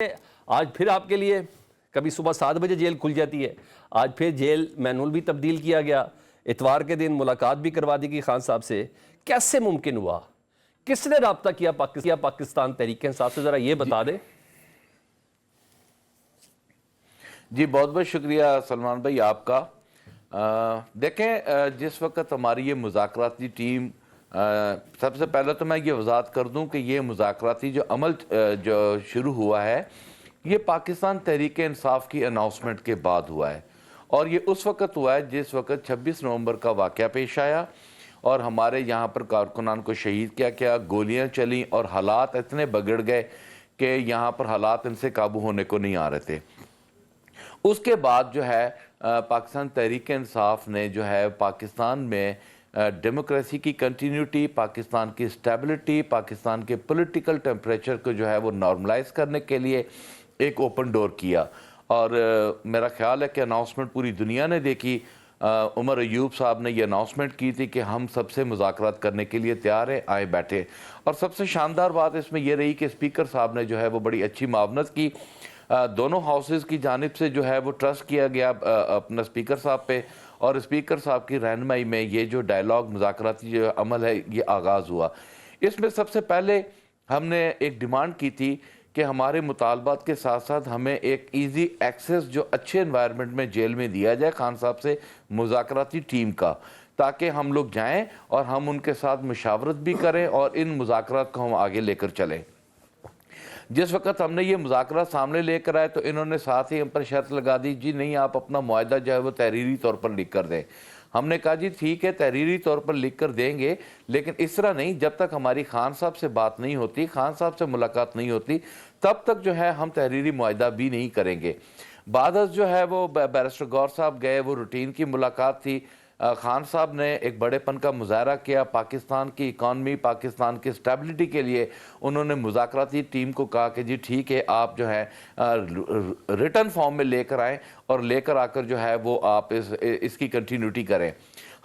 آج پھر آپ کے لیے کبھی صبح 7 بجے جیل کھل جاتی ہے، آج پھر جیل مینول بھی تبدیل کیا گیا، اتوار کے دن ملاقات بھی کروا دی گئی خان صاحب سے۔ کیسے ممکن ہوا؟ کس نے رابطہ کیا پاکستان تحریک انصاف سے؟ ذرا یہ بتا دیں۔ جی بہت بہت شکریہ سلمان بھائی آپ کا۔ دیکھیں جس وقت ہماری یہ مذاکراتی ٹیم، سب سے پہلے تو میں یہ وضاحت کر دوں کہ یہ مذاکراتی جو عمل جو شروع ہوا ہے یہ پاکستان تحریک انصاف کی اناؤنسمنٹ کے بعد ہوا ہے، اور یہ اس وقت ہوا ہے جس وقت 26 نومبر کا واقعہ پیش آیا اور ہمارے یہاں پر کارکنان کو شہید کیا گولیاں چلیں اور حالات اتنے بگڑ گئے کہ یہاں پر حالات ان سے قابو ہونے کو نہیں آ رہے تھے۔ اس کے بعد جو ہے پاکستان تحریک انصاف نے جو ہے پاکستان میں ڈیموکریسی کی کنٹینیوٹی، پاکستان کی اسٹیبلٹی، پاکستان کے پولیٹیکل ٹیمپریچر کو جو ہے وہ نارملائز کرنے کے لیے ایک اوپن ڈور کیا، اور میرا خیال ہے کہ اناؤنسمنٹ پوری دنیا نے دیکھی۔ عمر ایوب صاحب نے یہ اناؤنسمنٹ کی تھی کہ ہم سب سے مذاکرات کرنے کے لیے تیار ہیں، آئے بیٹھے، اور سب سے شاندار بات اس میں یہ رہی کہ اسپیکر صاحب نے جو ہے وہ بڑی اچھی معاونت کی۔ دونوں ہاؤسز کی جانب سے جو ہے وہ ٹرسٹ کیا گیا اپنا اسپیکر صاحب پہ، اور اسپیکر صاحب کی رہنمائی میں یہ جو ڈائیلاگ مذاکراتی جو عمل ہے یہ آغاز ہوا۔ اس میں سب سے پہلے ہم نے ایک ڈیمانڈ کی تھی کہ ہمارے مطالبات کے ساتھ ساتھ ہمیں ایک ایزی ایکسیس جو اچھے انوائرمنٹ میں جیل میں دیا جائے خان صاحب سے مذاکراتی ٹیم کا، تاکہ ہم لوگ جائیں اور ہم ان کے ساتھ مشاورت بھی کریں اور ان مذاکرات کو ہم آگے لے کر چلیں۔ جس وقت ہم نے یہ مذاکرات سامنے لے کر آئے تو انہوں نے ساتھ ہی ہم پر شرط لگا دی، جی نہیں آپ اپنا معاہدہ جو ہے وہ تحریری طور پر لکھ کر دیں۔ ہم نے کہا جی ٹھیک ہے تحریری طور پر لکھ کر دیں گے، لیکن اس طرح نہیں، جب تک ہماری خان صاحب سے بات نہیں ہوتی، خان صاحب سے ملاقات نہیں ہوتی، تب تک جو ہے ہم تحریری معاہدہ بھی نہیں کریں گے۔ بعد از جو ہے وہ بیرسٹر گور صاحب گئے، وہ روٹین کی ملاقات تھی۔ خان صاحب نے ایک بڑے پن کا مظاہرہ کیا، پاکستان کی اکانومی، پاکستان کی اسٹیبلٹی کے لیے انہوں نے مذاکراتی ٹیم کو کہا کہ جی ٹھیک ہے آپ جو ہے ریٹن فارم میں لے کر آئیں اور لے کر آ کر جو ہے وہ آپ اس کی کنٹینیوٹی کریں۔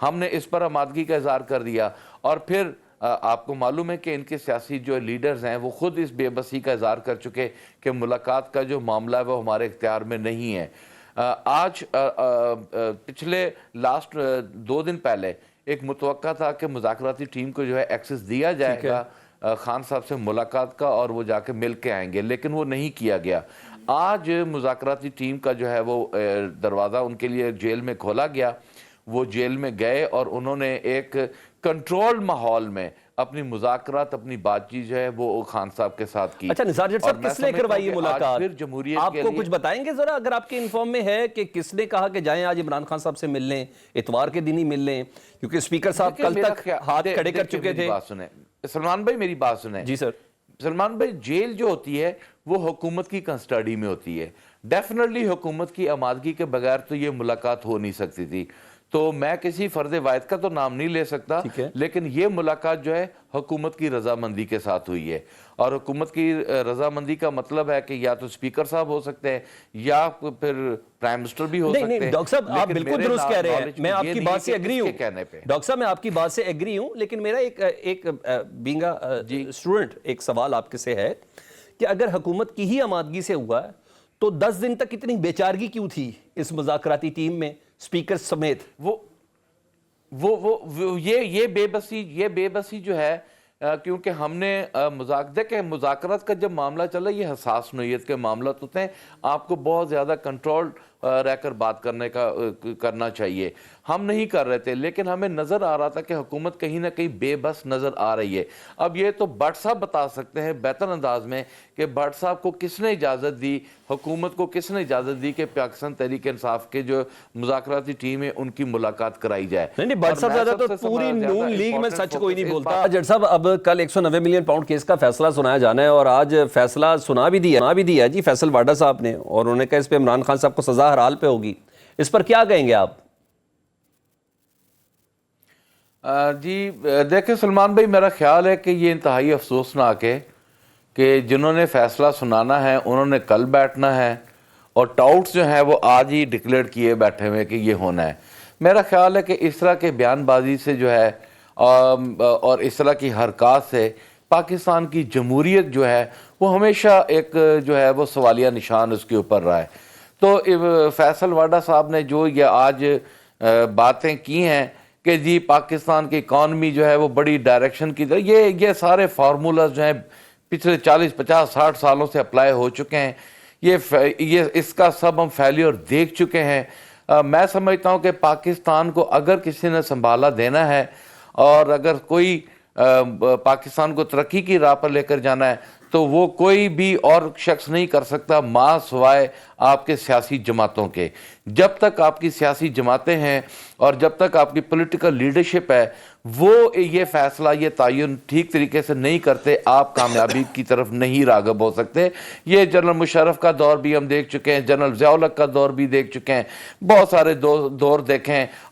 ہم نے اس پر آمادگی کا اظہار کر دیا، اور پھر آپ کو معلوم ہے کہ ان کے سیاسی جو لیڈرز ہیں وہ خود اس بے بسی کا اظہار کر چکے کہ ملاقات کا جو معاملہ ہے وہ ہمارے اختیار میں نہیں ہے۔ آج پچھلے لاسٹ 2 دن پہلے ایک متوقع تھا کہ مذاکراتی ٹیم کو جو ہے ایکسس دیا جائے گا خان صاحب سے ملاقات کا اور وہ جا کے مل کے آئیں گے، لیکن وہ نہیں کیا گیا۔ آج مذاکراتی ٹیم کا جو ہے وہ دروازہ ان کے لیے جیل میں کھولا گیا، وہ جیل میں گئے اور انہوں نے ایک کنٹرول ماحول میں اپنی مذاکرات، اپنی بات چیت جو ہے وہ خان صاحب کے ساتھ کی۔ اچھا نثار جٹ صاحب، کس نے کروائی یہ ملاقات؟ آپ کو کچھ بتائیں گے ذرا، اگر آپ کے انفارم میں ہے کہ کس نے کہا کہ جائیں آج عمران خان صاحب سے مل لیں، اتوار کے دن ہی مل لیں، کیونکہ اسپیکر صاحب کل تک ہاتھ کھڑے کر چکے تھے۔ سلمان بھائی میری بات سنیں۔ جی سر۔ سلمان بھائی جیل جو ہوتی ہے وہ حکومت کی کنسٹڈی میں ہوتی ہے، ڈیفینیٹلی حکومت کی آمادگی کے بغیر تو یہ ملاقات ہو نہیں سکتی تھی، تو میں کسی فرد واحد کا تو نام نہیں لے سکتا، لیکن یہ ملاقات جو ہے حکومت کی رضامندی کے ساتھ ہوئی ہے، اور حکومت کی رضامندی کا مطلب ہے کہ یا تو اسپیکر صاحب ہو سکتے ہیں یا پھر پرائم منسٹر بھی ہو سکتے ہیں۔ نہیں ڈاکٹر صاحب آپ بالکل درست کہہ رہے ہیں، میں آپ کی بات سے ایگری ہوں ڈاکٹر صاحب، میں آپ کی بات سے ایگری ہوں، لیکن میرا ایک بینگ اسٹوڈنٹ ایک سوال آپ کے سے ہے کہ اگر حکومت کی ہی آمادگی سے ہوا ہے تو 10 دن تک اتنی بے چارگی کیوں تھی اس مذاکراتی ٹیم میں اسپیکر سمیت؟ یہ بے بسی جو ہے کیونکہ ہم نے دیکھیں مذاکرات کا جب معاملہ چلا یہ حساس نوعیت کے معاملات ہوتے ہیں، آپ کو بہت زیادہ کنٹرول رہ کر بات کرنا چاہیے، ہم نہیں کر رہے تھے، لیکن ہمیں نظر آ رہا تھا کہ حکومت کہیں نہ کہیں بے بس نظر آ رہی ہے۔ اب یہ تو بٹ صاحب بتا سکتے ہیں بہتر انداز میں کہ بٹ صاحب کو کس نے اجازت دی، حکومت کو کس نے اجازت دی کہ پاکستان تحریک انصاف کے جو مذاکراتی ٹیم ہے ان کی ملاقات کرائی جائے۔ نہیں بٹ صاحب زیادہ تو پوری نون لیگ میں سچ کوئی نہیں بولتا۔ جٹ صاحب اب کل 190 ملین پاؤنڈ کیس کا فیصلہ سنایا جانا ہے، اور آج فیصلہ سنا بھی دیا جی فیصل واڈا صاحب نے، اور انہوں نے کہا اس پہ عمران خان صاحب کو سزا ہر حال پہ ہوگی، اس پر کیا کہیں گے آپ؟ جی دیکھیں سلمان بھائی، میرا خیال ہے کہ یہ انتہائی افسوسناک ہے کہ جنہوں نے فیصلہ سنانا ہے انہوں نے کل بیٹھنا ہے، اور ٹاؤٹس جو ہیں وہ آج ہی ڈکلیئر کیے بیٹھے ہوئے کہ یہ ہونا ہے۔ میرا خیال ہے کہ اس طرح کے بیان بازی سے جو ہے اور اس طرح کی حرکات سے پاکستان کی جمہوریت جو ہے وہ ہمیشہ ایک جو ہے وہ سوالیہ نشان اس کے اوپر رہا ہے. تو فیصل واڈا صاحب نے جو یہ آج باتیں کی ہیں کہ جی پاکستان کی اکانومی جو ہے وہ بڑی ڈائریکشن کی طرف، یہ سارے فارمولاز جو ہیں پچھلے 40 50 60 سالوں سے اپلائی ہو چکے ہیں. یہ اس کا سب ہم فیلیور دیکھ چکے ہیں. میں سمجھتا ہوں کہ پاکستان کو اگر کسی نے سنبھالا دینا ہے اور اگر کوئی پاکستان کو ترقی کی راہ پر لے کر جانا ہے تو وہ کوئی بھی اور شخص نہیں کر سکتا ماں سوائے آپ کے سیاسی جماعتوں کے. جب تک آپ کی سیاسی جماعتیں ہیں اور جب تک آپ کی پولیٹیکل لیڈرشپ ہے وہ یہ فیصلہ یہ تعین ٹھیک طریقے سے نہیں کرتے آپ کامیابی کی طرف نہیں راغب ہو سکتے. یہ جنرل مشرف کا دور بھی ہم دیکھ چکے ہیں, جنرل ضیاء الحق کا دور بھی دیکھ چکے ہیں, بہت سارے دور دیکھیں.